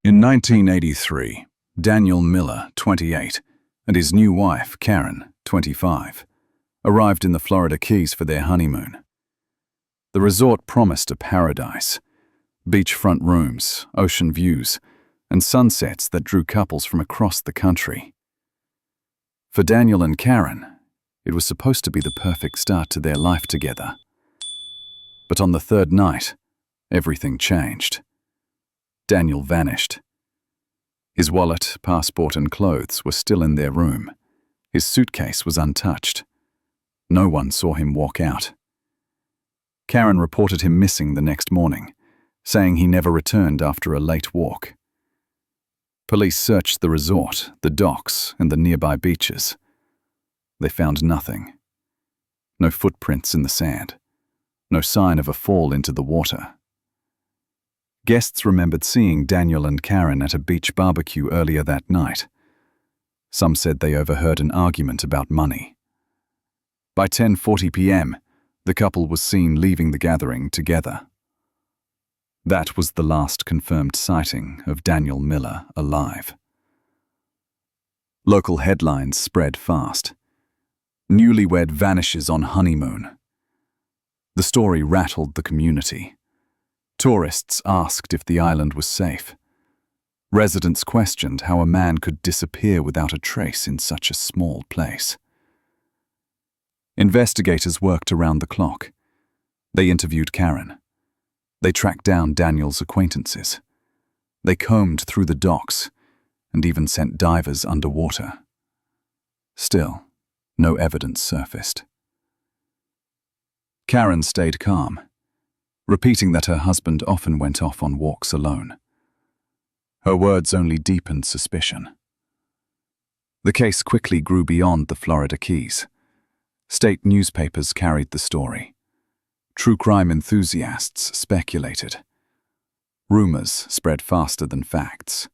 In 1983, Daniel Miller, 28, and his new wife, Karen, 25, arrived in the Florida Keys for their honeymoon. The resort promised a paradise: beachfront rooms, ocean views, and sunsets that drew couples from across the country. For Daniel and Karen, it was supposed to be the perfect start to their life together. But on the third night, everything changed. Daniel vanished. His wallet, passport, and clothes were still in their room. His suitcase was untouched. No one saw him walk out. Karen reported him missing the next morning, saying he never returned after a late walk. Police searched the resort, the docks, and the nearby beaches. They found nothing. No footprints in the sand. No sign of a fall into the water. Guests remembered seeing Daniel and Karen at a beach barbecue earlier that night. Some said they overheard an argument about money. By 10:40 p.m., the couple was seen leaving the gathering together. That was the last confirmed sighting of Daniel Miller alive. Local headlines spread fast. Newlywed vanishes on honeymoon. The story rattled the community. Tourists asked if the island was safe. Residents questioned how a man could disappear without a trace in such a small place. Investigators worked around the clock. They interviewed Karen. They tracked down Daniel's acquaintances. They combed through the docks and even sent divers underwater. Still, no evidence surfaced. Karen stayed calm, repeating that her husband often went off on walks alone. Her words only deepened suspicion. The case quickly grew beyond the Florida Keys. State newspapers carried the story. True crime enthusiasts speculated. Rumors spread faster than facts.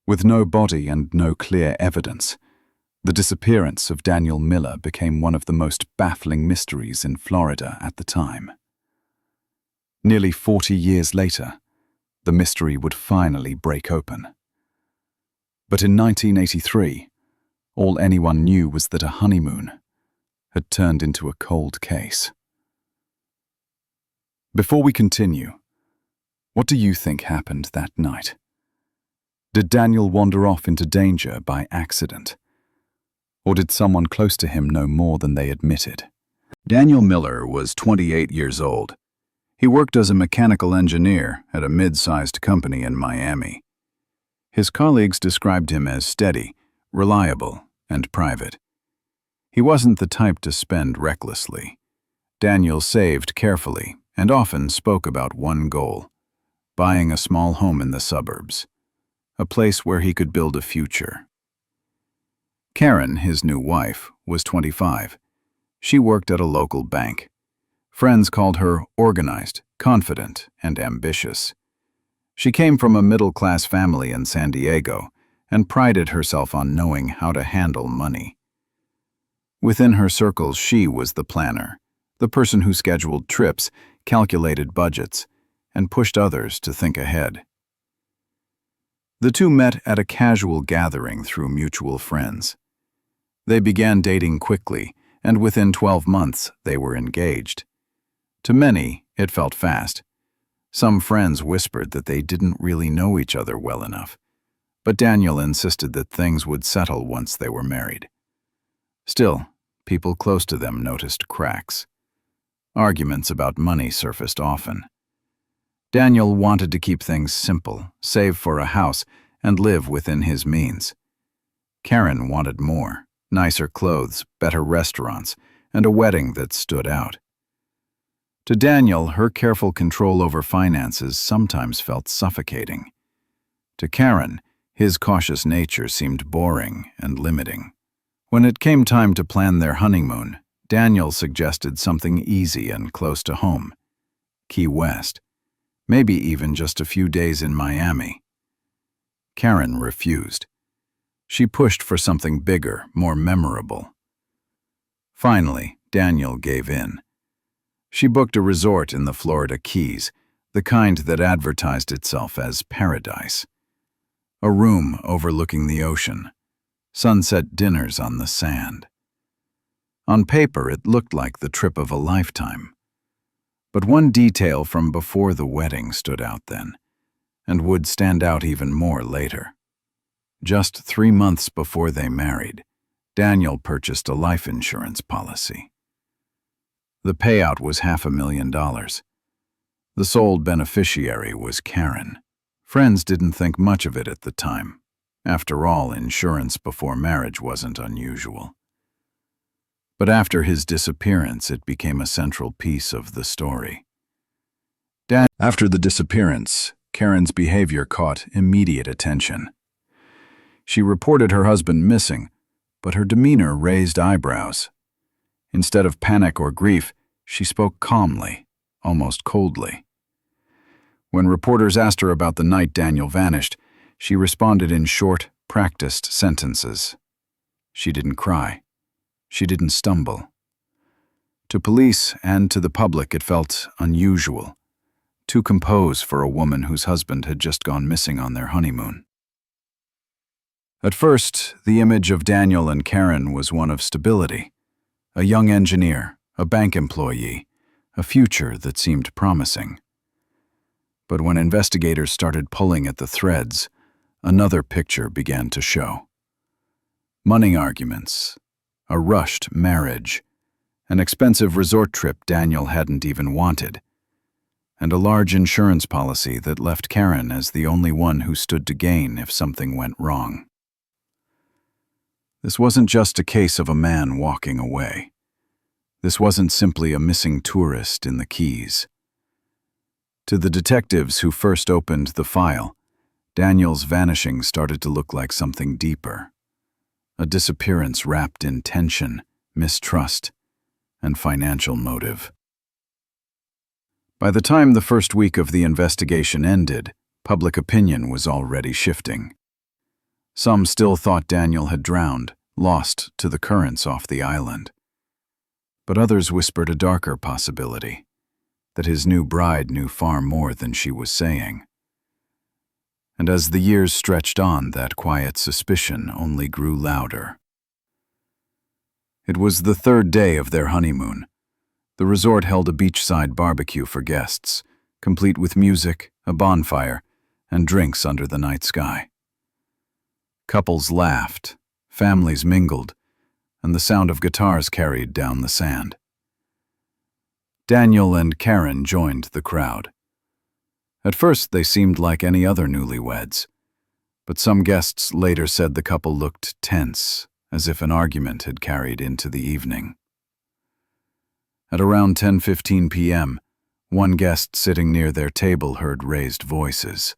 With no body and no clear evidence, the disappearance of Daniel Miller became one of the most baffling mysteries in Florida at the time. Nearly 40 years later, the mystery would finally break open. But in 1983, all anyone knew was that a honeymoon had turned into a cold case. Before we continue, what do you think happened that night? Did Daniel wander off into danger by accident? Or did someone close to him know more than they admitted? Daniel Miller was 28 years old. He worked as a mechanical engineer at a mid-sized company in Miami. His colleagues described him as steady, reliable, and private. He wasn't the type to spend recklessly. Daniel saved carefully and often spoke about one goal: buying a small home in the suburbs, a place where he could build a future. Karen, his new wife, was 25. She worked at a local bank. Friends called her organized, confident, and ambitious. She came from a middle-class family in San Diego and prided herself on knowing how to handle money. Within her circles, she was the planner, the person who scheduled trips, calculated budgets, and pushed others to think ahead. The two met at a casual gathering through mutual friends. They began dating quickly, and within 12 months, they were engaged. To many, it felt fast. Some friends whispered that they didn't really know each other well enough, but Daniel insisted that things would settle once they were married. Still, people close to them noticed cracks. Arguments about money surfaced often. Daniel wanted to keep things simple, save for a house, and live within his means. Karen wanted more: nicer clothes, better restaurants, and a wedding that stood out. To Daniel, her careful control over finances sometimes felt suffocating. To Karen, his cautious nature seemed boring and limiting. When it came time to plan their honeymoon, Daniel suggested something easy and close to home: Key West, maybe even just a few days in Miami. Karen refused. She pushed for something bigger, more memorable. Finally, Daniel gave in. She booked a resort in the Florida Keys, the kind that advertised itself as paradise. A room overlooking the ocean, sunset dinners on the sand. On paper, it looked like the trip of a lifetime. But one detail from before the wedding stood out then, and would stand out even more later. Just 3 months before they married, Daniel purchased a life insurance policy. The payout was $500,000. The sole beneficiary was Karen. Friends didn't think much of it at the time. After all, insurance before marriage wasn't unusual. But after his disappearance, it became a central piece of the story. After the disappearance, Karen's behavior caught immediate attention. She reported her husband missing, but her demeanor raised eyebrows. Instead of panic or grief, she spoke calmly, almost coldly. When reporters asked her about the night Daniel vanished, she responded in short, practiced sentences. She didn't cry. She didn't stumble. To police and to the public, it felt unusual, too composed for a woman whose husband had just gone missing on their honeymoon. At first, the image of Daniel and Karen was one of stability. A young engineer, a bank employee, a future that seemed promising. But when investigators started pulling at the threads, another picture began to show. Money arguments, a rushed marriage, an expensive resort trip Daniel hadn't even wanted, and a large insurance policy that left Karen as the only one who stood to gain if something went wrong. This wasn't just a case of a man walking away. This wasn't simply a missing tourist in the Keys. To the detectives who first opened the file, Daniel's vanishing started to look like something deeper. A disappearance wrapped in tension, mistrust, and financial motive. By the time the first week of the investigation ended, public opinion was already shifting. Some still thought Daniel had drowned, lost to the currents off the island. But others whispered a darker possibility, that his new bride knew far more than she was saying. And as the years stretched on, that quiet suspicion only grew louder. It was the 3rd day of their honeymoon. The resort held a beachside barbecue for guests, complete with music, a bonfire, and drinks under the night sky. Couples laughed, families mingled, and the sound of guitars carried down the sand. Daniel and Karen joined the crowd. At first, they seemed like any other newlyweds, but some guests later said the couple looked tense, as if an argument had carried into the evening. At around 10:15 p.m., one guest sitting near their table heard raised voices.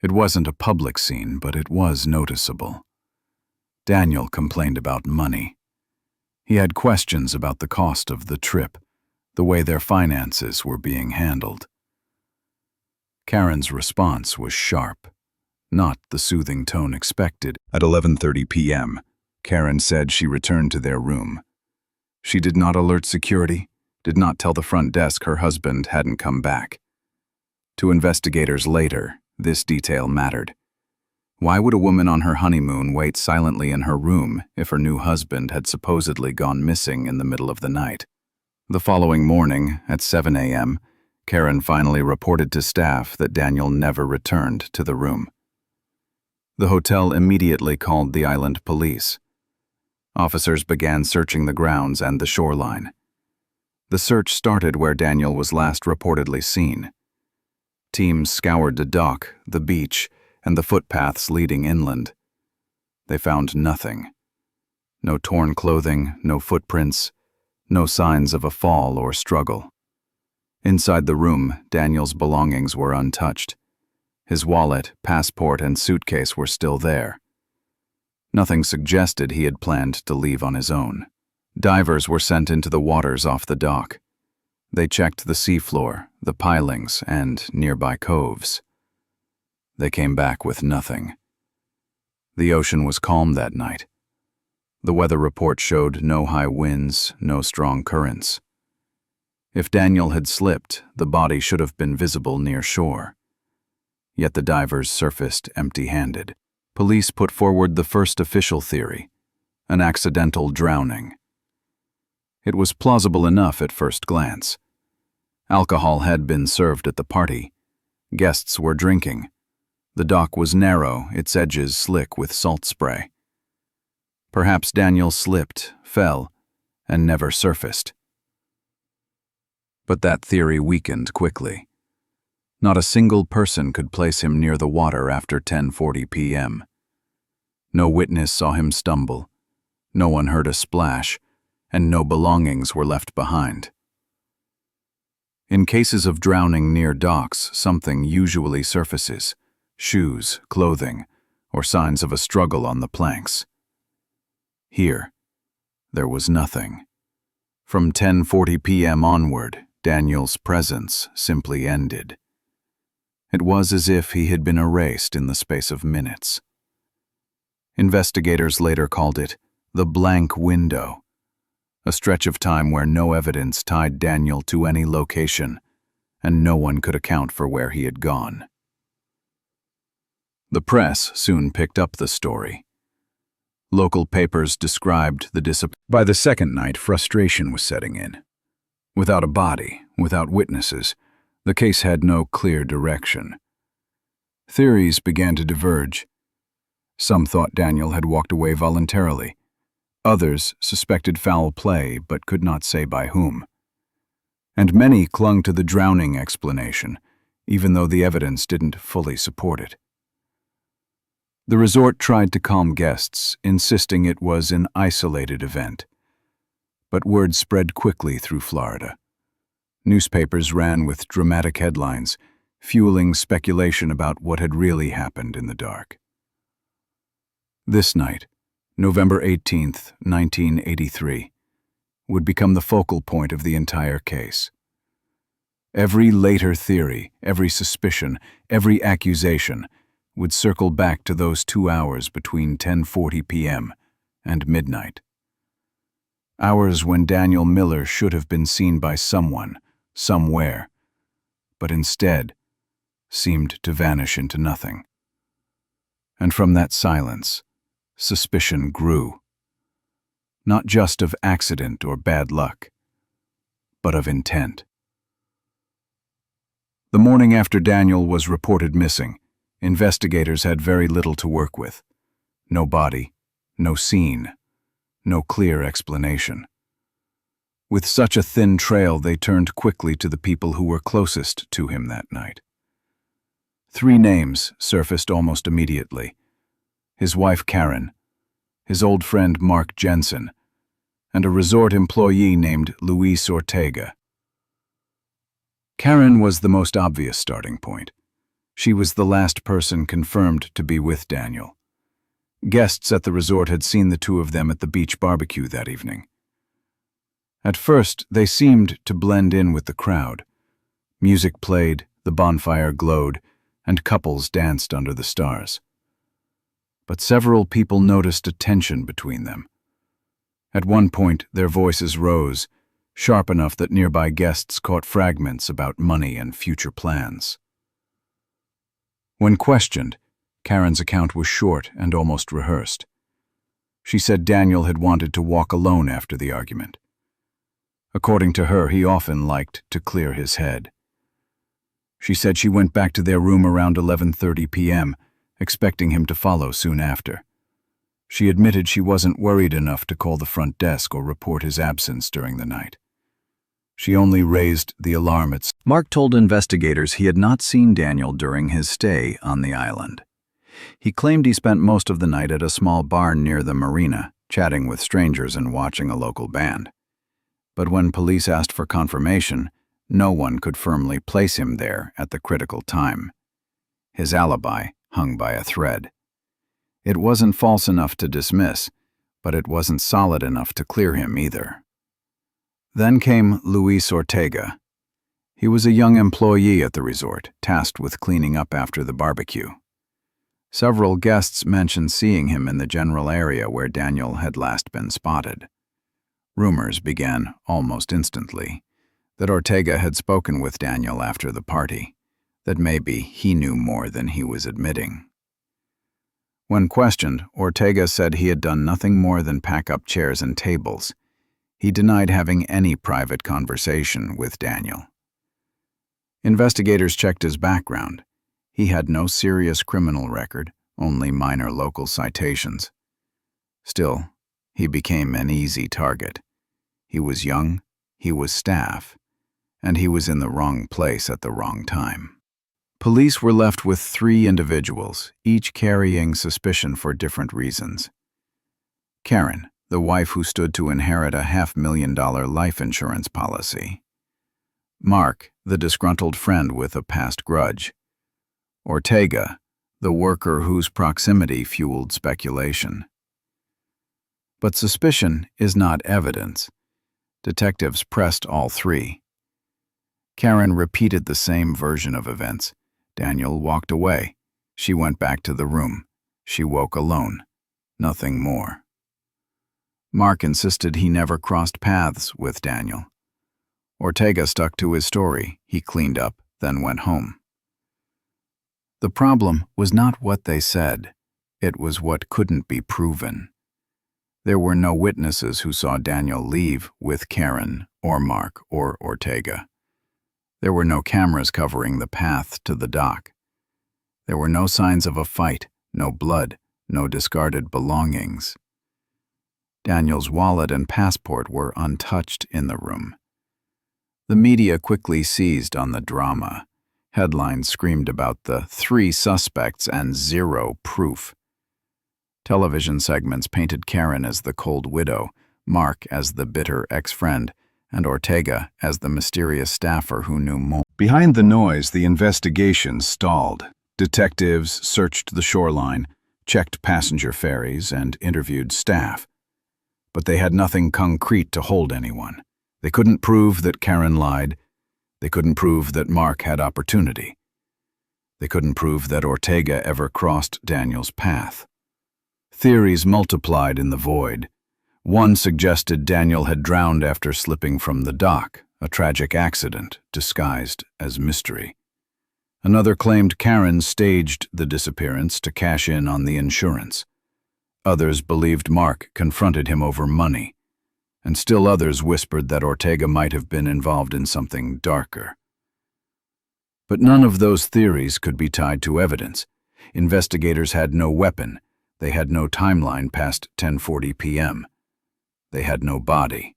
It wasn't a public scene, but it was noticeable. Daniel complained about money. He had questions about the cost of the trip, the way their finances were being handled. Karen's response was sharp, not the soothing tone expected. At 11:30 p.m., Karen said she returned to their room. She did not alert security, did not tell the front desk her husband hadn't come back. To investigators later, this detail mattered. Why would a woman on her honeymoon wait silently in her room if her new husband had supposedly gone missing in the middle of the night? The following morning, at 7 a.m., Karen finally reported to staff that Daniel never returned to the room. The hotel immediately called the island police. Officers began searching the grounds and the shoreline. The search started where Daniel was last reportedly seen. Teams scoured the dock, the beach, and the footpaths leading inland. They found nothing. No torn clothing, no footprints, no signs of a fall or struggle. Inside the room, Daniel's belongings were untouched. His wallet, passport, and suitcase were still there. Nothing suggested he had planned to leave on his own. Divers were sent into the waters off the dock. They checked the seafloor, the pilings, and nearby coves. They came back with nothing. The ocean was calm that night. The weather report showed no high winds, no strong currents. If Daniel had slipped, the body should have been visible near shore. Yet the divers surfaced empty-handed. Police put forward the first official theory, an accidental drowning. It was plausible enough at first glance. Alcohol had been served at the party. Guests were drinking. The dock was narrow, its edges slick with salt spray. Perhaps Daniel slipped, fell, and never surfaced. But that theory weakened quickly. Not a single person could place him near the water after 10:40 p.m. No witness saw him stumble, no one heard a splash, and no belongings were left behind. In cases of drowning near docks, something usually surfaces: shoes, clothing, or signs of a struggle on the planks. Here, there was nothing. From 10:40 p.m. onward, Daniel's presence simply ended. It was as if he had been erased in the space of minutes. Investigators later called it the blank window, a stretch of time where no evidence tied Daniel to any location, and no one could account for where he had gone. The press soon picked up the story. Local papers described the disappearance. By the second night, frustration was setting in. Without a body, without witnesses, the case had no clear direction. Theories began to diverge. Some thought Daniel had walked away voluntarily. Others suspected foul play but could not say by whom. And many clung to the drowning explanation, even though the evidence didn't fully support it. The resort tried to calm guests, insisting it was an isolated event. But word spread quickly through Florida. Newspapers ran with dramatic headlines, fueling speculation about what had really happened in the dark. This night, November 18, 1983, would become the focal point of the entire case. Every later theory, every suspicion, every accusation would circle back to those 2 hours between 10:40 p.m. and midnight. Hours when Daniel Miller should have been seen by someone, somewhere, but instead seemed to vanish into nothing. And from that silence, suspicion grew. Not just of accident or bad luck, but of intent. The morning after Daniel was reported missing, investigators had very little to work with. No body, no scene, no clear explanation. With such a thin trail, they turned quickly to the people who were closest to him that night. 3 names surfaced almost immediately: his wife Karen, his old friend Mark Jensen, and a resort employee named Luis Ortega. Karen was the most obvious starting point. She was the last person confirmed to be with Daniel. Guests at the resort had seen the two of them at the beach barbecue that evening. At first, they seemed to blend in with the crowd. Music played, the bonfire glowed, and couples danced under the stars. But several people noticed a tension between them. At one point, their voices rose, sharp enough that nearby guests caught fragments about money and future plans. When questioned, Karen's account was short and almost rehearsed. She said Daniel had wanted to walk alone after the argument. According to her, he often liked to clear his head. She said she went back to their room around 11:30 p.m., expecting him to follow soon after. She admitted she wasn't worried enough to call the front desk or report his absence during the night. She only raised the alarm at... Mark told investigators he had not seen Daniel during his stay on the island. He claimed he spent most of the night at a small bar near the marina, chatting with strangers and watching a local band. But when police asked for confirmation, no one could firmly place him there at the critical time. His alibi hung by a thread. It wasn't false enough to dismiss, but it wasn't solid enough to clear him either. Then came Luis Ortega. He was a young employee at the resort, tasked with cleaning up after the barbecue. Several guests mentioned seeing him in the general area where Daniel had last been spotted. Rumors began almost instantly. that Ortega had spoken with Daniel after the party, that maybe he knew more than he was admitting. When questioned, Ortega said he had done nothing more than pack up chairs and tables. He denied having any private conversation with Daniel. Investigators checked his background. He had no serious criminal record, only minor local citations. Still, he became an easy target. He was young, he was staff, and he was in the wrong place at the wrong time. Police were left with 3 individuals, each carrying suspicion for different reasons. Karen, the wife who stood to inherit a $500,000 life insurance policy. Mark, the disgruntled friend with a past grudge. Ortega, the worker whose proximity fueled speculation. But suspicion is not evidence. Detectives pressed all 3. Karen repeated the same version of events. Daniel walked away. She went back to the room. She woke alone. Nothing more. Mark insisted he never crossed paths with Daniel. Ortega stuck to his story. He cleaned up, then went home. The problem was not what they said. It was what couldn't be proven. There were no witnesses who saw Daniel leave with Karen or Mark or Ortega. There were no cameras covering the path to the dock. There were no signs of a fight, no blood, no discarded belongings. Daniel's wallet and passport were untouched in the room. The media quickly seized on the drama. Headlines screamed about the 3 suspects and 0 proof. Television segments painted Karen as the cold widow, Mark as the bitter ex-friend, and Ortega as the mysterious staffer who knew more. Behind the noise, the investigation stalled. Detectives searched the shoreline, checked passenger ferries, and interviewed staff. But they had nothing concrete to hold anyone. They couldn't prove that Karen lied. They couldn't prove that Mark had opportunity. They couldn't prove that Ortega ever crossed Daniel's path. Theories multiplied in the void. One suggested Daniel had drowned after slipping from the dock, a tragic accident disguised as mystery. Another claimed Karen staged the disappearance to cash in on the insurance. Others believed Mark confronted him over money, and still others whispered that Ortega might have been involved in something darker. But none of those theories could be tied to evidence. Investigators had no weapon. They had no timeline past 10:40 p.m. They had no body.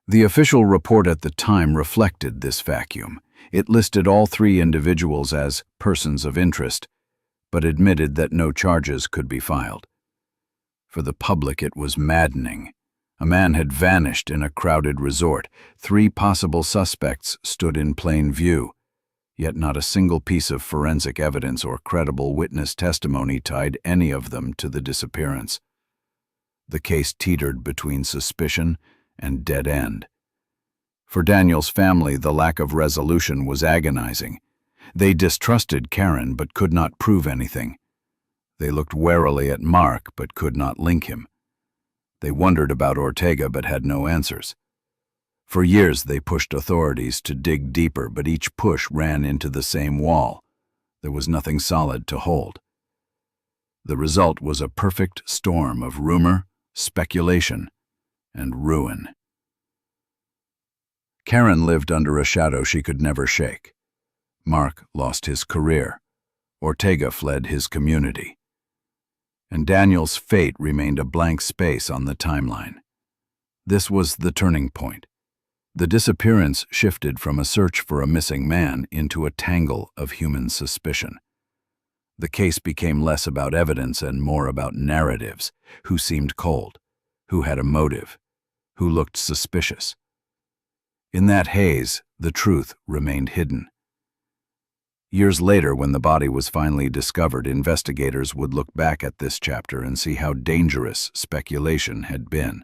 The official report at the time reflected this vacuum. It listed all 3 individuals as persons of interest, but admitted that no charges could be filed. For the public, it was maddening. A man had vanished in a crowded resort. 3 possible suspects stood in plain view, yet not a single piece of forensic evidence or credible witness testimony tied any of them to the disappearance. The case teetered between suspicion and dead end. For Daniel's family, the lack of resolution was agonizing. They distrusted Karen but could not prove anything. They looked warily at Mark but could not link him. They wondered about Ortega but had no answers. For years they pushed authorities to dig deeper, but each push ran into the same wall. There was nothing solid to hold. The result was a perfect storm of rumor, speculation, and ruin. Karen lived under a shadow she could never shake. Mark lost his career. Ortega fled his community. And Daniel's fate remained a blank space on the timeline. This was the turning point. The disappearance shifted from a search for a missing man into a tangle of human suspicion. The case became less about evidence and more about narratives. Who seemed cold? Who had a motive? Who looked suspicious? In that haze, the truth remained hidden. Years later, when the body was finally discovered, investigators would look back at this chapter and see how dangerous speculation had been.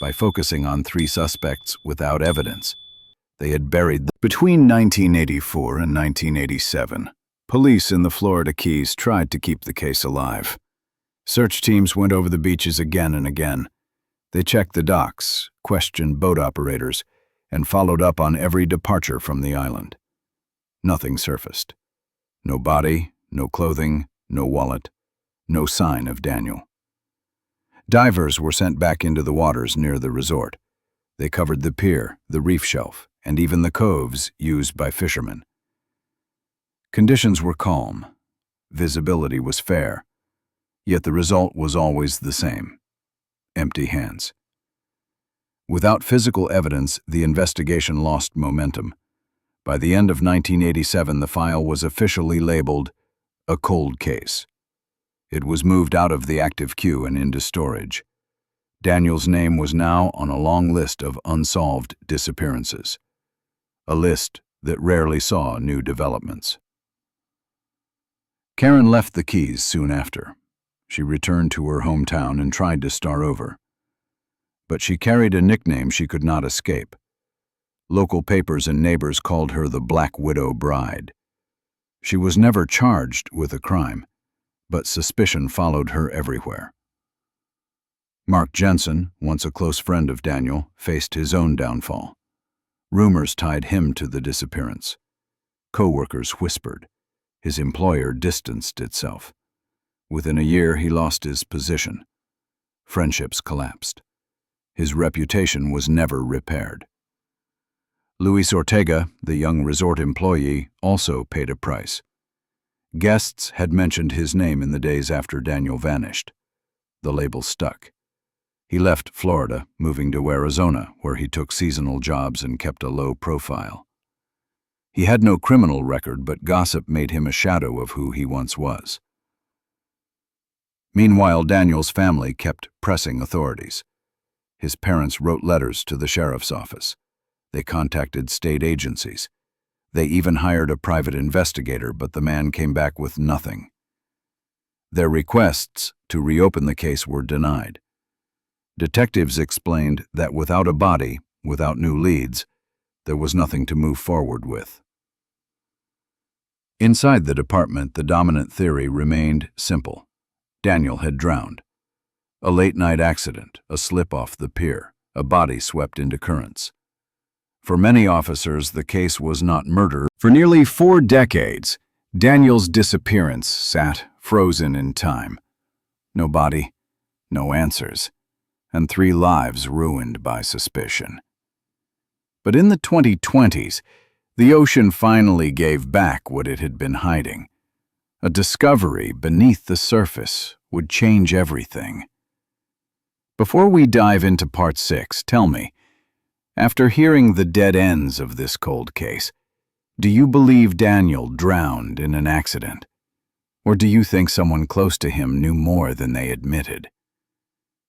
By focusing on 3 suspects without evidence, they had buried them. Between 1984 and 1987, police in the Florida Keys tried to keep the case alive. Search teams went over the beaches again and again. They checked the docks, questioned boat operators, and followed up on every departure from the island. Nothing surfaced. No body, no clothing, no wallet, no sign of Daniel. Divers were sent back into the waters near the resort. They covered the pier, the reef shelf, and even the coves used by fishermen. Conditions were calm. Visibility was fair. Yet the result was always the same: empty hands. Without physical evidence, the investigation lost momentum. By the end of 1987, the file was officially labeled a cold case. It was moved out of the active queue and into storage. Daniel's name was now on a long list of unsolved disappearances, a list that rarely saw new developments. Karen left the Keys soon after. She returned to her hometown and tried to start over. But she carried a nickname she could not escape. Local papers and neighbors called her the Black Widow Bride. She was never charged with a crime, but suspicion followed her everywhere. Mark Jensen, once a close friend of Daniel, faced his own downfall. Rumors tied him to the disappearance. Co-workers whispered. His employer distanced itself. Within a year, he lost his position. Friendships collapsed. His reputation was never repaired. Luis Ortega, the young resort employee, also paid a price. Guests had mentioned his name in the days after Daniel vanished. The label stuck. He left Florida, moving to Arizona, where he took seasonal jobs and kept a low profile. He had no criminal record, but gossip made him a shadow of who he once was. Meanwhile, Daniel's family kept pressing authorities. His parents wrote letters to the sheriff's office. They contacted state agencies. They even hired a private investigator, but the man came back with nothing. Their requests to reopen the case were denied. Detectives explained that without a body, without new leads, there was nothing to move forward with. Inside the department, the dominant theory remained simple. Daniel had drowned. A late-night accident, a slip off the pier, a body swept into currents. For many officers, the case was not murder. For nearly 4 decades, Daniel's disappearance sat frozen in time. No body, no answers, and 3 lives ruined by suspicion. But in the 2020s, the ocean finally gave back what it had been hiding. A discovery beneath the surface would change everything. Before we dive into Part 6, tell me, after hearing the dead ends of this cold case, do you believe Daniel drowned in an accident? Or do you think someone close to him knew more than they admitted?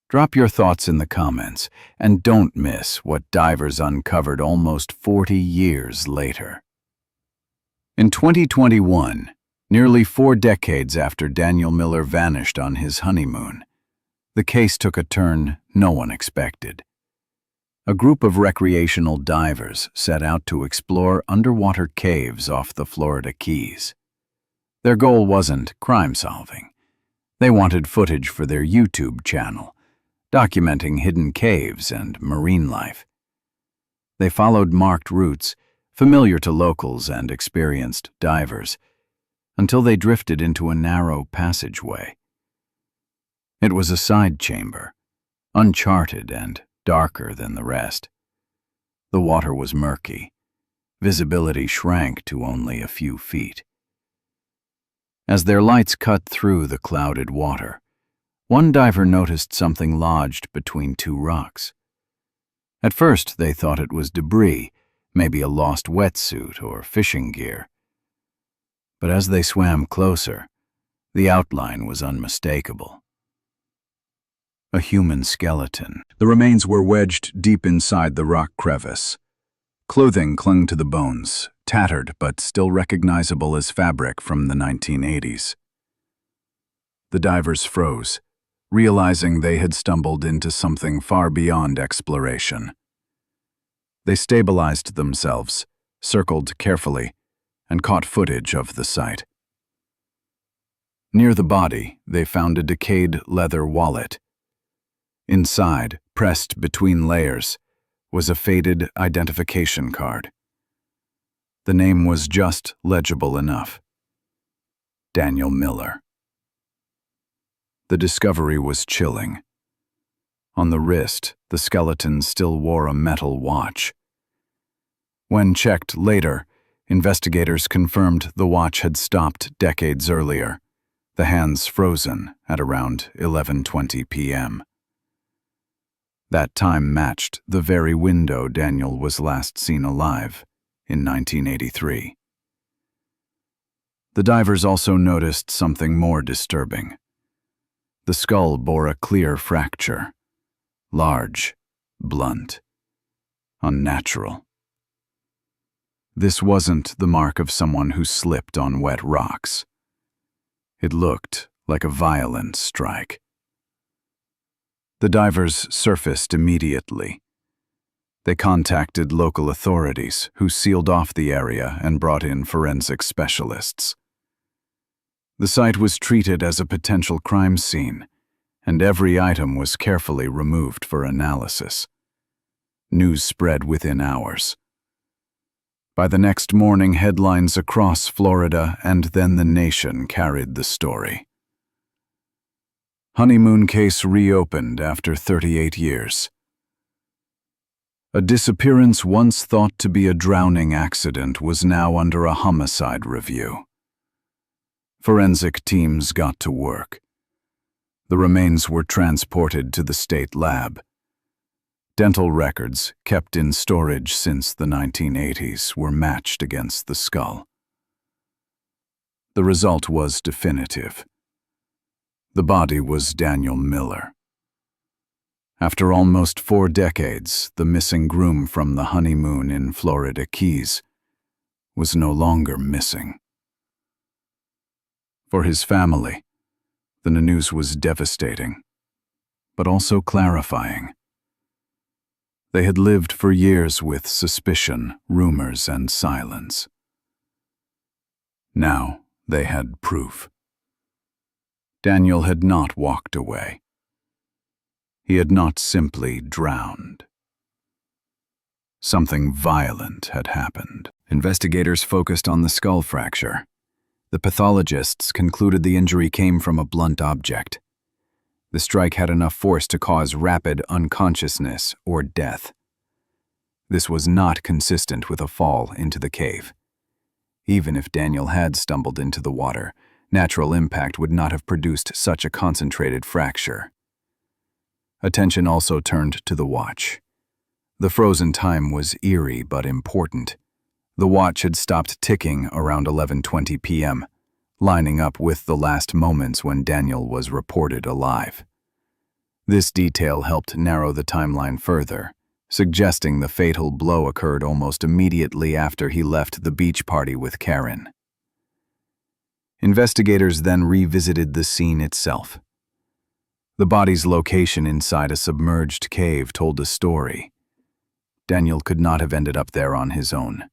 Drop your thoughts in the comments, and don't miss what divers uncovered almost 40 years later. In 2021, nearly 4 decades after Daniel Miller vanished on his honeymoon, the case took a turn no one expected. A group of recreational divers set out to explore underwater caves off the Florida Keys. Their goal wasn't crime-solving. They wanted footage for their YouTube channel, documenting hidden caves and marine life. They followed marked routes, familiar to locals and experienced divers, until they drifted into a narrow passageway. It was a side chamber, uncharted and darker than the rest. The water was murky. Visibility shrank to only a few feet. As their lights cut through the clouded water, one diver noticed something lodged between 2 rocks. At first, they thought it was debris, maybe a lost wetsuit or fishing gear. But as they swam closer, the outline was unmistakable. A human skeleton. The remains were wedged deep inside the rock crevice. Clothing clung to the bones, tattered but still recognizable as fabric from the 1980s. The divers froze, realizing they had stumbled into something far beyond exploration. They stabilized themselves, circled carefully, and caught footage of the site. Near the body, they found a decayed leather wallet. Inside, pressed between layers, was a faded identification card. The name was just legible enough: Daniel Miller. The discovery was chilling. On the wrist, the skeleton still wore a metal watch. When checked later, investigators confirmed the watch had stopped decades earlier, the hands frozen at around 11:20 p.m. That time matched the very window Daniel was last seen alive, in 1983. The divers also noticed something more disturbing. The skull bore a clear fracture. Large, blunt, unnatural. This wasn't the mark of someone who slipped on wet rocks. It looked like a violent strike. The divers surfaced immediately. They contacted local authorities, who sealed off the area and brought in forensic specialists. The site was treated as a potential crime scene, and every item was carefully removed for analysis. News spread within hours. By the next morning, headlines across Florida and then the nation carried the story. Honeymoon case reopened after 38 years. A disappearance once thought to be a drowning accident was now under a homicide review. Forensic teams got to work. The remains were transported to the state lab. Dental records, kept in storage since the 1980s, were matched against the skull. The result was definitive. The body was Daniel Miller. After almost 4 decades, the missing groom from the Honeymoon in Florida Keys was no longer missing. For his family, the news was devastating, but also clarifying. They had lived for years with suspicion, rumors, and silence. Now they had proof. Daniel had not walked away. He had not simply drowned. Something violent had happened. Investigators focused on the skull fracture. The pathologists concluded the injury came from a blunt object. The strike had enough force to cause rapid unconsciousness or death. This was not consistent with a fall into the cave. Even if Daniel had stumbled into the water, natural impact would not have produced such a concentrated fracture. Attention also turned to the watch. The frozen time was eerie but important. The watch had stopped ticking around 11:20 p.m., lining up with the last moments when Daniel was reported alive. This detail helped narrow the timeline further, suggesting the fatal blow occurred almost immediately after he left the beach party with Karen. Investigators then revisited the scene itself. The body's location inside a submerged cave told a story. Daniel could not have ended up there on his own.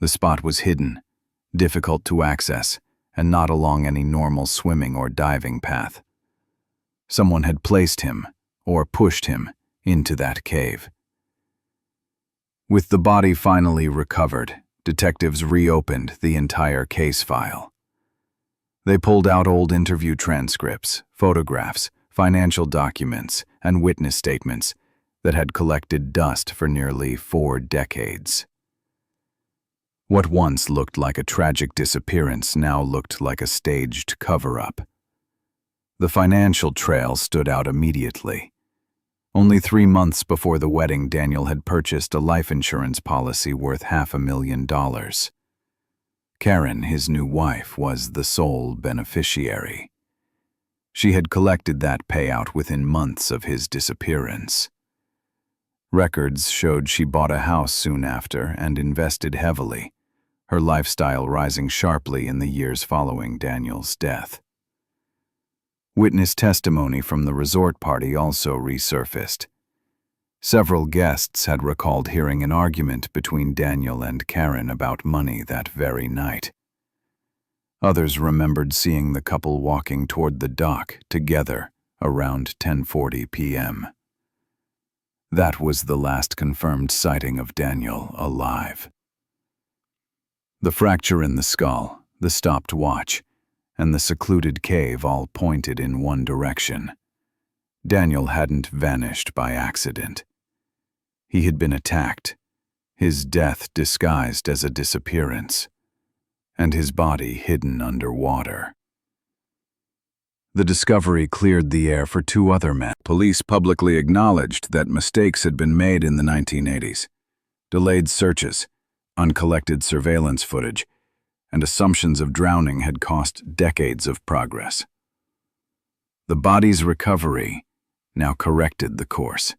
The spot was hidden, difficult to access, and not along any normal swimming or diving path. Someone had placed him, or pushed him, into that cave. With the body finally recovered, detectives reopened the entire case file. They pulled out old interview transcripts, photographs, financial documents, and witness statements that had collected dust for nearly 4 decades. What once looked like a tragic disappearance now looked like a staged cover-up. The financial trail stood out immediately. Only 3 months before the wedding, Daniel had purchased a life insurance policy worth $500,000. Karen, his new wife, was the sole beneficiary. She had collected that payout within months of his disappearance. Records showed she bought a house soon after and invested heavily, her lifestyle rising sharply in the years following Daniel's death. Witness testimony from the resort party also resurfaced. Several guests had recalled hearing an argument between Daniel and Karen about money that very night. Others remembered seeing the couple walking toward the dock together around 10:40 p.m. That was the last confirmed sighting of Daniel alive. The fracture in the skull, the stopped watch, and the secluded cave all pointed in one direction. Daniel hadn't vanished by accident. He had been attacked, his death disguised as a disappearance, and his body hidden underwater. The discovery cleared the air for 2 other men. Police publicly acknowledged that mistakes had been made in the 1980s. Delayed searches, uncollected surveillance footage, and assumptions of drowning had cost decades of progress. The body's recovery now corrected the course.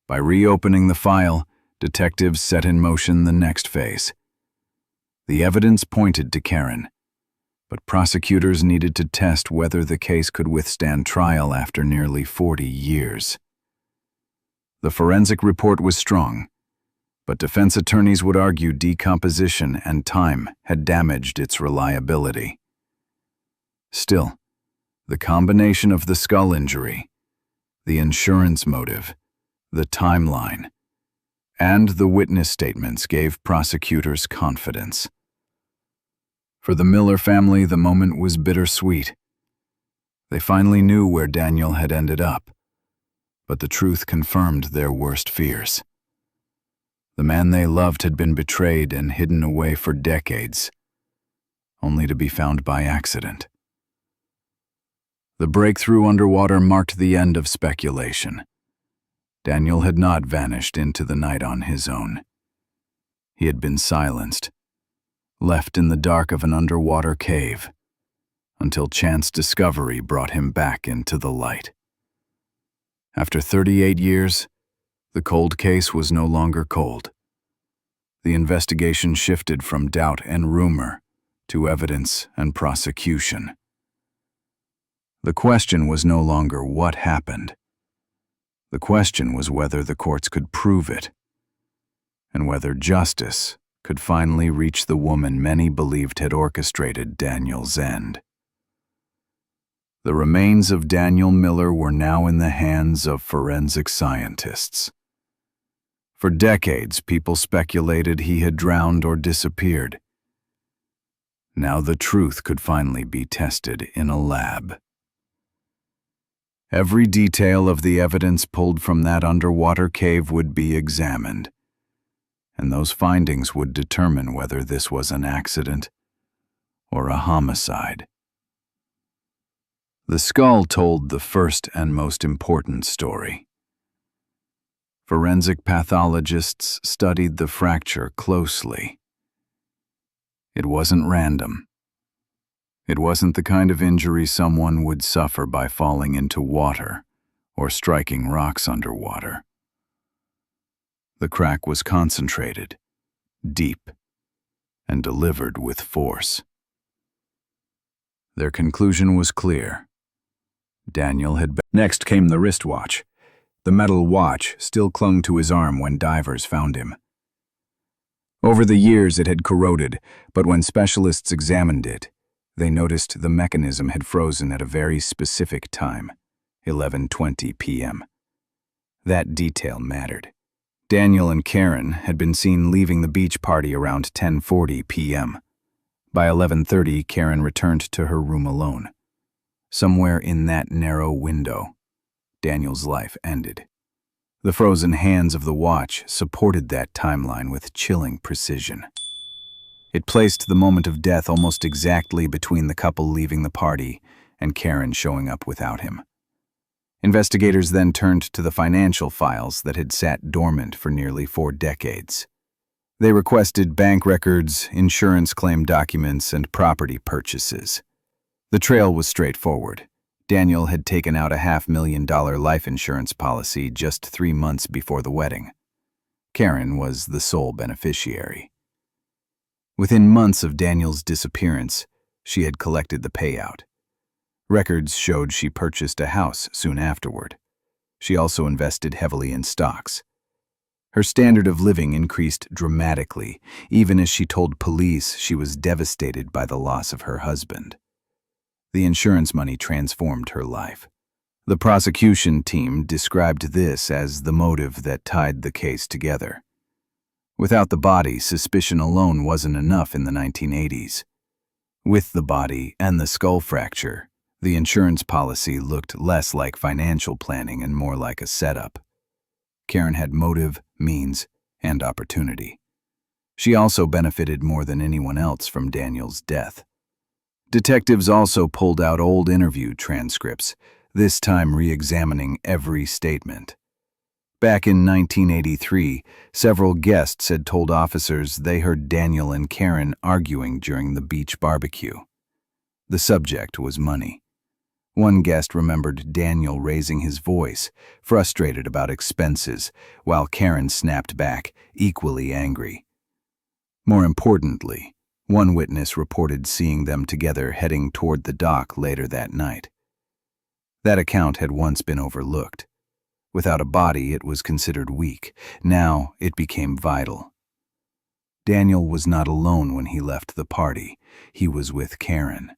By reopening the file, detectives set in motion the next phase. The evidence pointed to Karen, but prosecutors needed to test whether the case could withstand trial after nearly 40 years. The forensic report was strong, but defense attorneys would argue decomposition and time had damaged its reliability. Still, the combination of the skull injury, the insurance motive, the timeline, and the witness statements gave prosecutors confidence. For the Miller family, the moment was bittersweet. They finally knew where Daniel had ended up, but the truth confirmed their worst fears. The man they loved had been betrayed and hidden away for decades, only to be found by accident. The breakthrough underwater marked the end of speculation. Daniel had not vanished into the night on his own. He had been silenced, left in the dark of an underwater cave, until chance discovery brought him back into the light. After 38 years, the cold case was no longer cold. The investigation shifted from doubt and rumor to evidence and prosecution. The question was no longer what happened. The question was whether the courts could prove it, and whether justice could finally reach the woman many believed had orchestrated Daniel's end. The remains of Daniel Miller were now in the hands of forensic scientists. For decades, people speculated he had drowned or disappeared. Now the truth could finally be tested in a lab. Every detail of the evidence pulled from that underwater cave would be examined, and those findings would determine whether this was an accident or a homicide. The skull told the first and most important story. Forensic pathologists studied the fracture closely. It wasn't random. It wasn't the kind of injury someone would suffer by falling into water or striking rocks underwater. The crack was concentrated, deep, and delivered with force. Their conclusion was clear. Daniel had been. Next came the wristwatch. The metal watch still clung to his arm when divers found him. Over the years it had corroded, but when specialists examined it, they noticed the mechanism had frozen at a very specific time, 11:20 p.m. That detail mattered. Daniel and Karen had been seen leaving the beach party around 10:40 p.m. By 11:30, Karen returned to her room alone. Somewhere in that narrow window, Daniel's life ended. The frozen hands of the watch supported that timeline with chilling precision. It placed the moment of death almost exactly between the couple leaving the party and Karen showing up without him. Investigators then turned to the financial files that had sat dormant for nearly 4 decades. They requested bank records, insurance claim documents, and property purchases. The trail was straightforward. Daniel had taken out a $500,000 life insurance policy just 3 months before the wedding. Karen was the sole beneficiary. Within months of Daniel's disappearance, she had collected the payout. Records showed she purchased a house soon afterward. She also invested heavily in stocks. Her standard of living increased dramatically, even as she told police she was devastated by the loss of her husband. The insurance money transformed her life. The prosecution team described this as the motive that tied the case together. Without the body, suspicion alone wasn't enough in the 1980s. With the body and the skull fracture, the insurance policy looked less like financial planning and more like a setup. Karen had motive, means, and opportunity. She also benefited more than anyone else from Daniel's death. Detectives also pulled out old interview transcripts, this time re-examining every statement. Back in 1983, several guests had told officers they heard Daniel and Karen arguing during the beach barbecue. The subject was money. One guest remembered Daniel raising his voice, frustrated about expenses, while Karen snapped back, equally angry. More importantly, one witness reported seeing them together heading toward the dock later that night. That account had once been overlooked. Without a body, it was considered weak. Now it became vital. Daniel was not alone when he left the party. He was with Karen.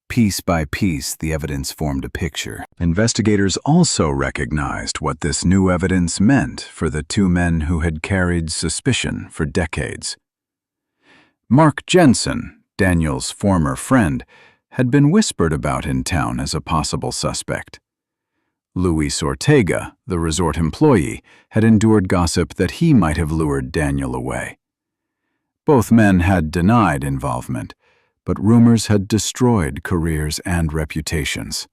Piece by piece, the evidence formed a picture. Investigators also recognized what this new evidence meant for the two men who had carried suspicion for decades. Mark Jensen, Daniel's former friend, had been whispered about in town as a possible suspect. Luis Ortega, the resort employee, had endured gossip that he might have lured Daniel away. Both men had denied involvement, but rumors had destroyed careers and reputations.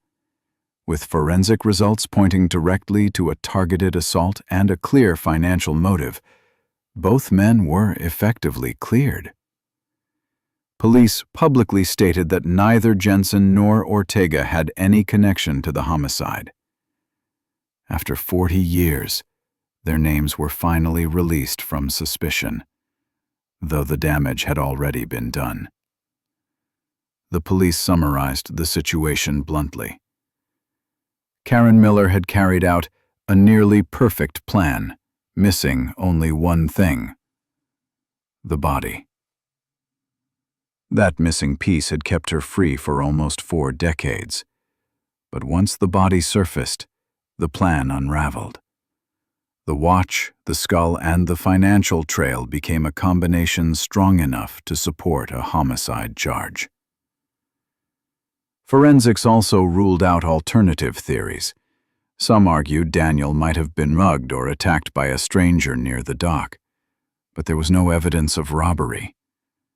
With forensic results pointing directly to a targeted assault and a clear financial motive, both men were effectively cleared. Police publicly stated that neither Jensen nor Ortega had any connection to the homicide. After 40 years, their names were finally released from suspicion, though the damage had already been done. The police summarized the situation bluntly. Karen Miller had carried out a nearly perfect plan, missing only one thing: the body. That missing piece had kept her free for almost 4 decades. But once the body surfaced, the plan unraveled. The watch, the skull, and the financial trail became a combination strong enough to support a homicide charge. Forensics also ruled out alternative theories. Some argued Daniel might have been mugged or attacked by a stranger near the dock, but there was no evidence of robbery.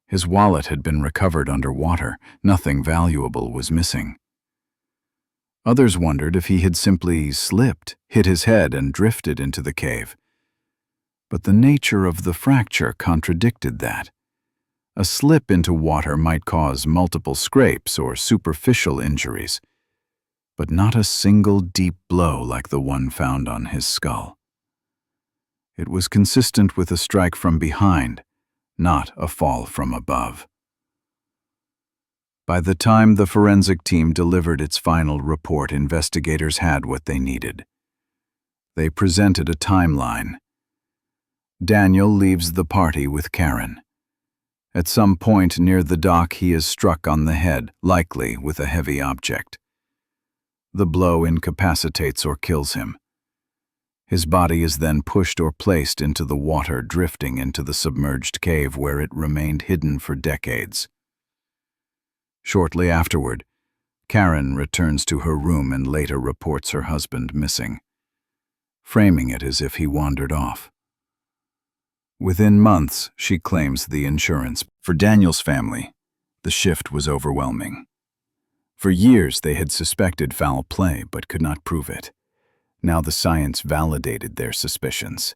His wallet had been recovered underwater. Nothing valuable was missing. Others wondered if he had simply slipped, hit his head, and drifted into the cave. But the nature of the fracture contradicted that. A slip into water might cause multiple scrapes or superficial injuries, but not a single deep blow like the one found on his skull. It was consistent with a strike from behind, not a fall from above. By the time the forensic team delivered its final report, investigators had what they needed. They presented a timeline. Daniel leaves the party with Karen. At some point near the dock, he is struck on the head, likely with a heavy object. The blow incapacitates or kills him. His body is then pushed or placed into the water, drifting into the submerged cave where it remained hidden for decades. Shortly afterward, Karen returns to her room and later reports her husband missing, framing it as if he wandered off. Within months, she claims the insurance. For Daniel's family, the shift was overwhelming. For years, they had suspected foul play but could not prove it. Now the science validated their suspicions.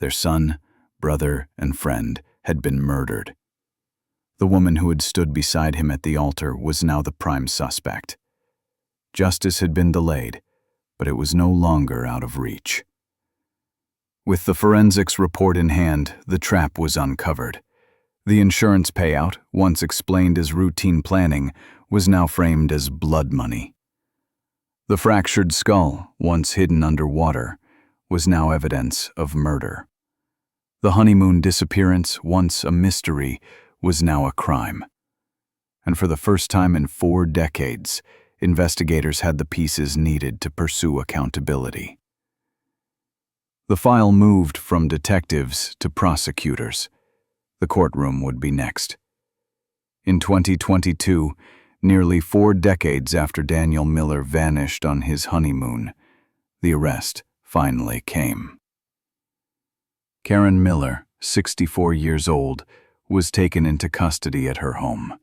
Their son, brother, and friend had been murdered. The woman who had stood beside him at the altar was now the prime suspect. Justice had been delayed, but it was no longer out of reach. With the forensics report in hand, the trap was uncovered. The insurance payout, once explained as routine planning, was now framed as blood money. The fractured skull, once hidden underwater, was now evidence of murder. The honeymoon disappearance, once a mystery, was now a crime. And for the first time in 4 decades, investigators had the pieces needed to pursue accountability. The file moved from detectives to prosecutors. The courtroom would be next. In 2022, nearly 4 decades after Daniel Miller vanished on his honeymoon, the arrest finally came. Karen Miller, 64 years old, was taken into custody at her home.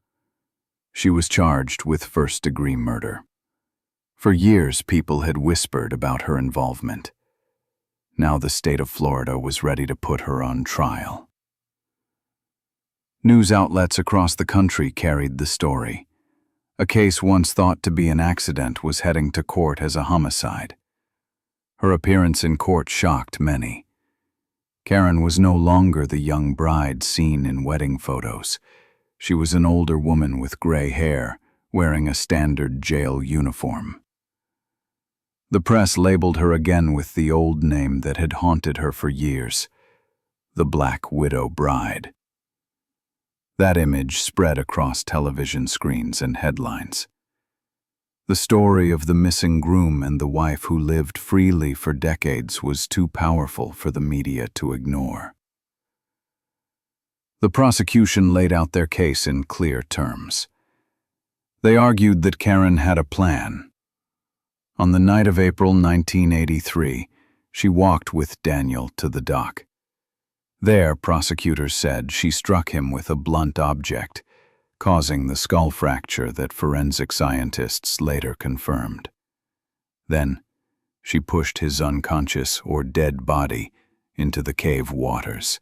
She was charged with first-degree murder. For years, people had whispered about her involvement. Now the state of Florida was ready to put her on trial. News outlets across the country carried the story. A case once thought to be an accident was heading to court as a homicide. Her appearance in court shocked many. Karen was no longer the young bride seen in wedding photos. She was an older woman with gray hair, wearing a standard jail uniform. The press labeled her again with the old name that had haunted her for years, the Black Widow Bride. That image spread across television screens and headlines. The story of the missing groom and the wife who lived freely for decades was too powerful for the media to ignore. The prosecution laid out their case in clear terms. They argued that Karen had a plan. On the night of April 1983, she walked with Daniel to the dock. There, prosecutors said, she struck him with a blunt object, causing the skull fracture that forensic scientists later confirmed. Then, she pushed his unconscious or dead body into the cave waters.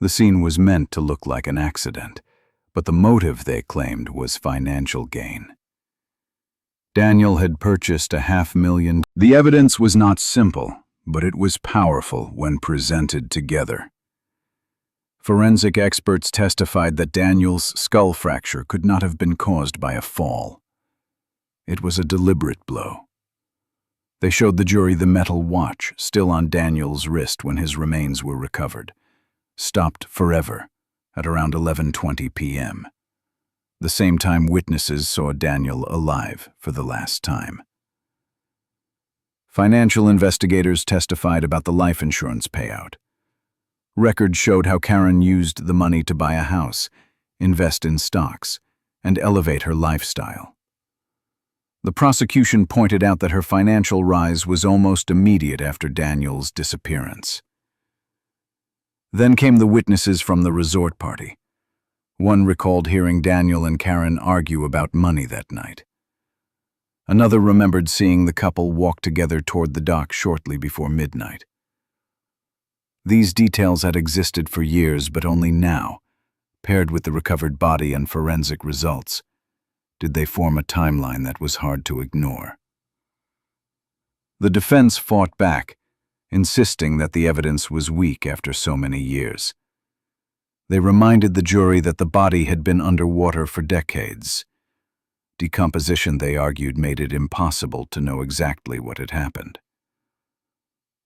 The scene was meant to look like an accident, but the motive, they claimed, was financial gain. Daniel had purchased $500,000. The evidence was not simple, but it was powerful when presented together. Forensic experts testified that Daniel's skull fracture could not have been caused by a fall. It was a deliberate blow. They showed the jury the metal watch still on Daniel's wrist when his remains were recovered, stopped forever at around 11:20 p.m., the same time witnesses saw Daniel alive for the last time. Financial investigators testified about the life insurance payout. Records showed how Karen used the money to buy a house, invest in stocks, and elevate her lifestyle. The prosecution pointed out that her financial rise was almost immediate after Daniel's disappearance. Then came the witnesses from the resort party. One recalled hearing Daniel and Karen argue about money that night. Another remembered seeing the couple walk together toward the dock shortly before midnight. These details had existed for years, but only now, paired with the recovered body and forensic results, did they form a timeline that was hard to ignore. The defense fought back, insisting that the evidence was weak after so many years. They reminded the jury that the body had been underwater for decades. Decomposition, they argued, made it impossible to know exactly what had happened.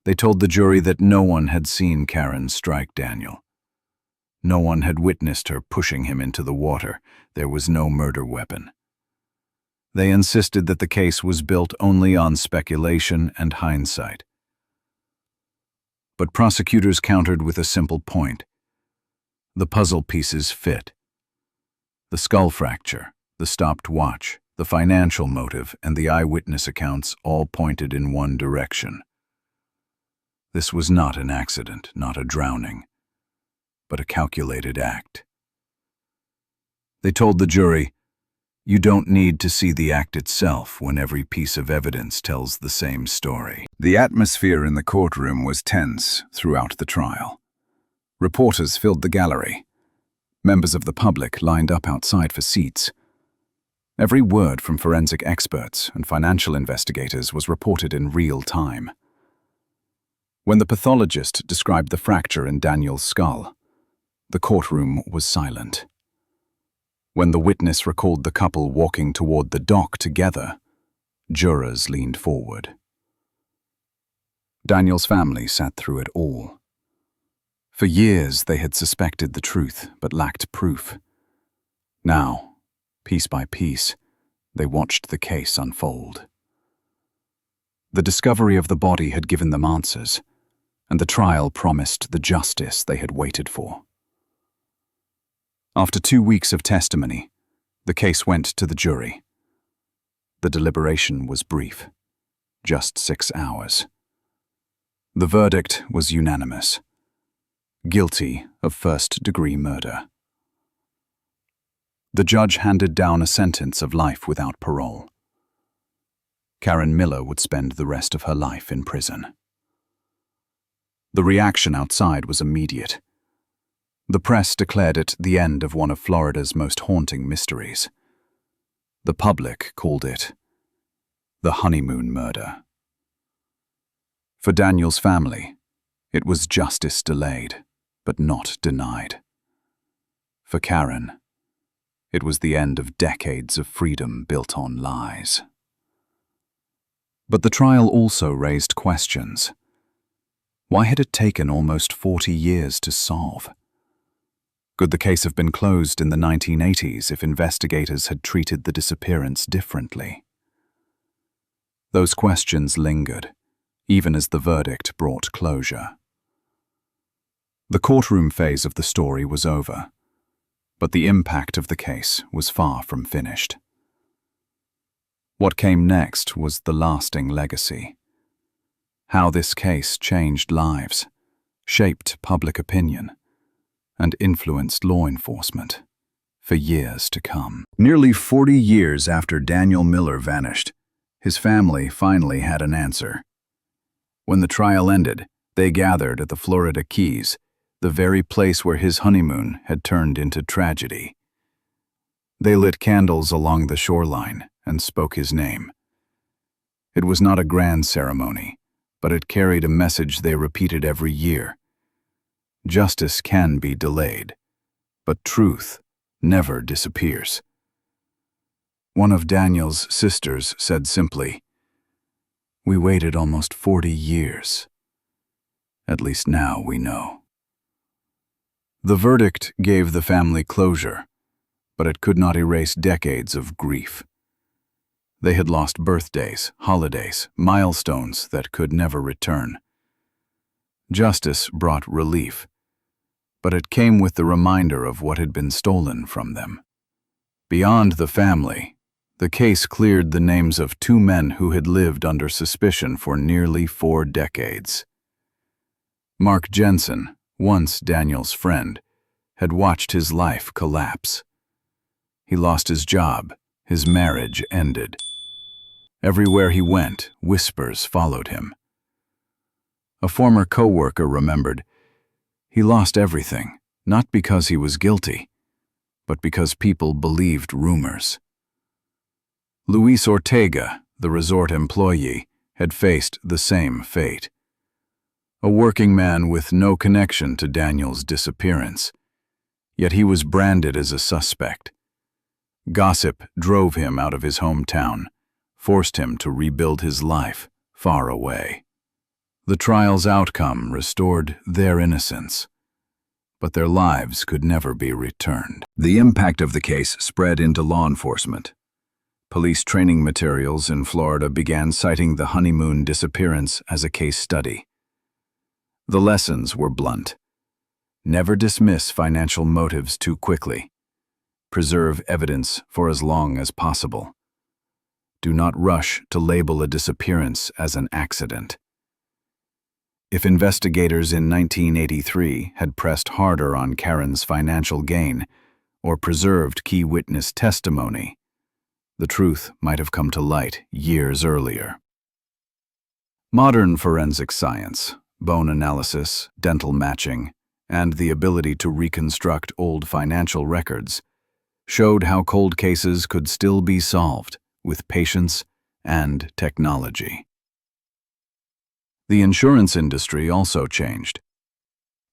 They told the jury that no one had seen Karen strike Daniel. No one had witnessed her pushing him into the water. There was no murder weapon. They insisted that the case was built only on speculation and hindsight. But prosecutors countered with a simple point. The puzzle pieces fit. The skull fracture, the stopped watch, the financial motive, and the eyewitness accounts all pointed in one direction. This was not an accident, not a drowning, but a calculated act. They told the jury, "You don't need to see the act itself when every piece of evidence tells the same story." The atmosphere in the courtroom was tense throughout the trial. Reporters filled the gallery. Members of the public lined up outside for seats. Every word from forensic experts and financial investigators was reported in real time. When the pathologist described the fracture in Daniel's skull, the courtroom was silent. When the witness recalled the couple walking toward the dock together, jurors leaned forward. Daniel's family sat through it all. For years they had suspected the truth but lacked proof. Now, piece by piece, They watched the case unfold. The discovery of the body had given them answers, and the trial promised the justice they had waited for. After 2 weeks of testimony, the case went to the jury. The deliberation was brief, just 6 hours. The verdict was unanimous: guilty of first-degree murder. The judge handed down a sentence of life without parole. Karen Miller would spend the rest of her life in prison. The reaction outside was immediate. The press declared it the end of one of Florida's most haunting mysteries. The public called it the Honeymoon murder. For Daniel's family, it was justice delayed, but not denied. For Karen, it was the end of decades of freedom built on lies. But the trial also raised questions. Why had it taken almost 40 years to solve? Could the case have been closed in the 1980s if investigators had treated the disappearance differently? Those questions lingered, even as the verdict brought closure. The courtroom phase of the story was over, but the impact of the case was far from finished. What came next was the lasting legacy. How this case changed lives, shaped public opinion, and influenced law enforcement for years to come. Nearly 40 years after Daniel Miller vanished, his family finally had an answer. When the trial ended, they gathered at the Florida Keys, the very place where his honeymoon had turned into tragedy. They lit candles along the shoreline and spoke his name. It was not a grand ceremony, but it carried a message they repeated every year. Justice can be delayed, but truth never disappears. One of Daniel's sisters said simply, "We waited almost 40 years. At least now we know." The verdict gave the family closure, but it could not erase decades of grief. They had lost birthdays, holidays, milestones that could never return. Justice brought relief, but it came with the reminder of what had been stolen from them. Beyond the family, the case cleared the names of 2 men who had lived under suspicion for nearly 4 decades. Mark Jensen, once Daniel's friend, had watched his life collapse. He lost his job, his marriage ended. Everywhere he went, whispers followed him. A former co-worker remembered, he lost everything, not because he was guilty, but because people believed rumors. Luis Ortega, the resort employee, had faced the same fate. A working man with no connection to Daniel's disappearance, yet he was branded as a suspect. Gossip drove him out of his hometown, forced him to rebuild his life far away. The trial's outcome restored their innocence, but their lives could never be returned. The impact of the case spread into law enforcement. Police training materials in Florida began citing the honeymoon disappearance as a case study. The lessons were blunt. Never dismiss financial motives too quickly. Preserve evidence for as long as possible. Do not rush to label a disappearance as an accident. If investigators in 1983 had pressed harder on Karen's financial gain or preserved key witness testimony, the truth might have come to light years earlier. Modern forensic science, bone analysis, dental matching, and the ability to reconstruct old financial records showed how cold cases could still be solved with patience and technology. The insurance industry also changed.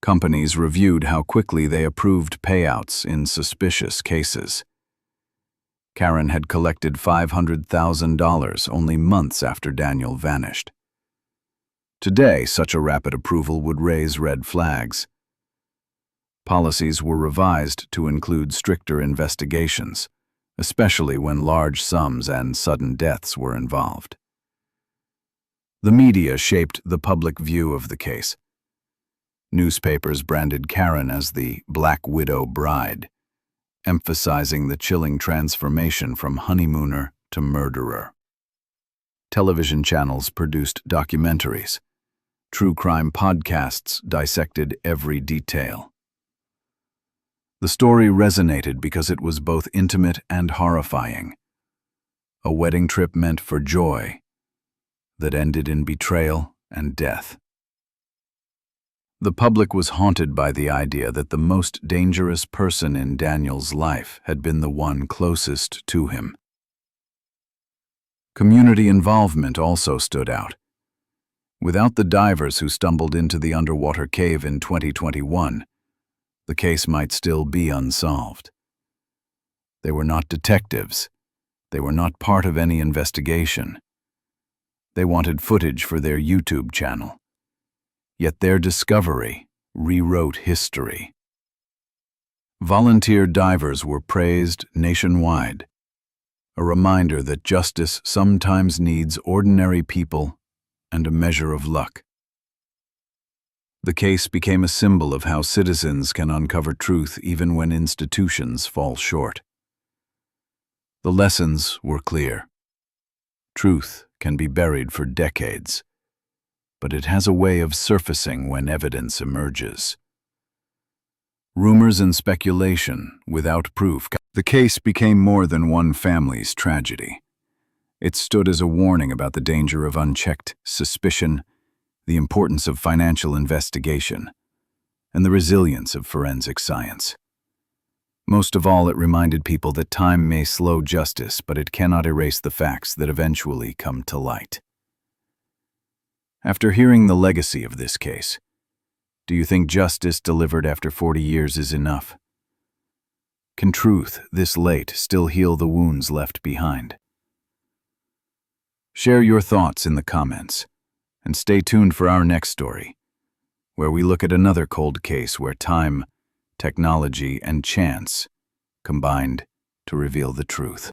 Companies reviewed how quickly they approved payouts in suspicious cases. Karen had collected $500,000 only months after Daniel vanished. Today, such a rapid approval would raise red flags. Policies were revised to include stricter investigations, especially when large sums and sudden deaths were involved. The media shaped the public view of the case. Newspapers branded Karen as the Black Widow bride, emphasizing the chilling transformation from honeymooner to murderer. Television channels produced documentaries. True crime podcasts dissected every detail. The story resonated because it was both intimate and horrifying. A wedding trip meant for joy that ended in betrayal and death. The public was haunted by the idea that the most dangerous person in Daniel's life had been the one closest to him. Community involvement also stood out. Without the divers who stumbled into the underwater cave in 2021, the case might still be unsolved. They were not detectives. They were not part of any investigation. They wanted footage for their YouTube channel. Yet their discovery rewrote history. Volunteer divers were praised nationwide, a reminder that justice sometimes needs ordinary people and a measure of luck. The case became a symbol of how citizens can uncover truth even when institutions fall short. The lessons were clear. Truth can be buried for decades, but it has a way of surfacing when evidence emerges. Rumors and speculation without proof. The case became more than one family's tragedy. It stood as a warning about the danger of unchecked suspicion, the importance of financial investigation, and the resilience of forensic science. Most of all, it reminded people that time may slow justice, but it cannot erase the facts that eventually come to light. After hearing the legacy of this case, do you think justice delivered after 40 years is enough? Can truth, this late, still heal the wounds left behind? Share your thoughts in the comments, and stay tuned for our next story, where we look at another cold case where time, technology, and chance combined to reveal the truth.